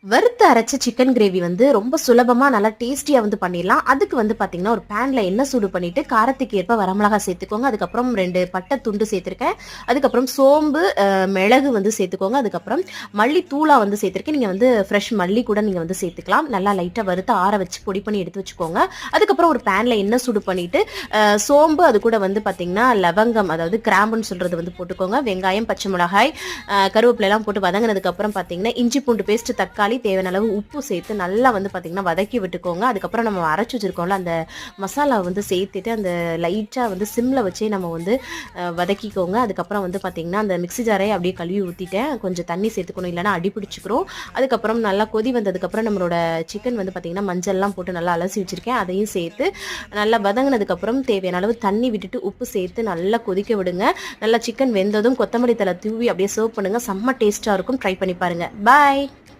வறுத்து அரைச்ச chicken gravy வந்து ரொம்ப சுலபமா நல்லா டேஸ்டியா வந்து பண்ணிடலாம். அதுக்கு வந்து பாத்தீங்கன்னா ஒரு பேன்ல எண்ணெய் சூடு பண்ணிட்டு காரத்துக்கு ஏற்ப வரமிளகாய் சேர்த்துக்கோங்க. அதுக்கப்புறம் 2 பட்டை துண்டு சேர்த்திருக்கேன். அதுக்கப்புறம் சோம்பு, மிளகு வந்து சேர்த்துக்கோங்க. அதுக்கப்புறம் மல்லி தூளா வந்து சேர்த்திருக்கேன். நீங்க வந்து ஃப்ரெஷ் மல்லி கூட நீங்க வந்து சேர்த்துக்கலாம். நல்லா லைட்டா வறுத்து ஆற வச்சு பொடி பண்ணி எடுத்து வச்சுக்கோங்க. அதுக்கப்புறம் ஒரு பேன்ல எண்ணெய் சூடு பண்ணிட்டு சோம்பு, அது கூட வந்து பாத்தீங்கன்னா லவங்கம், அதாவது கிராம்புன்னு சொல்றது வந்து போட்டுக்கோங்க. வெங்காயம், பச்சை மிளகாய், கருவேப்பிலை எல்லாம் போட்டு வதங்கினதுக்கு அப்புறம் பாத்தீங்கன்னா இஞ்சி பூண்டு பேஸ்ட், தக்காளி, தேவையான அளவு உப்பு சேர்த்து நல்லா வந்து பாத்தீங்கன்னா வதக்கி விட்டுக்கோங்க. அதுக்கப்புறம் நம்ம அரைச்சு வச்சிருக்கோம்ல அந்த மசாலா வந்து சேர்த்துட்டு அந்த லைட்டா வந்து சிம்ல வச்சே நம்ம வந்து வதக்கிக்கோங்க. அதுக்கப்புறம் வந்து பாத்தீங்கன்னா அந்த மிக்ஸி ஜாரை அப்படியே கழுவி ஊத்திட்டேன். கொஞ்சம் தண்ணி சேர்த்துக்கணும், இல்லைன்னா அடி பிடிச்சிக்கிறோம். அதுக்கப்புறம் நல்லா கொதி வந்ததுக்கப்புறம் நம்மளோட சிக்கன் வந்து பாத்தீங்கன்னா மஞ்சள்லாம் போட்டு நல்லா அலசி வச்சிருக்கேன். அதையும் சேர்த்து நல்லா வதங்கினதுக்கப்புறம் தேவையான அளவு தண்ணி விட்டுட்டு உப்பு சேர்த்து நல்லா கொதிக்க விடுங்க. நல்லா சிக்கன் வெந்ததும் கொத்தமல்லி தழை தூவி அப்படியே சர்வ் பண்ணுங்க. செம்ம டேஸ்டா இருக்கும். ட்ரை பண்ணி பாருங்க. பாய்.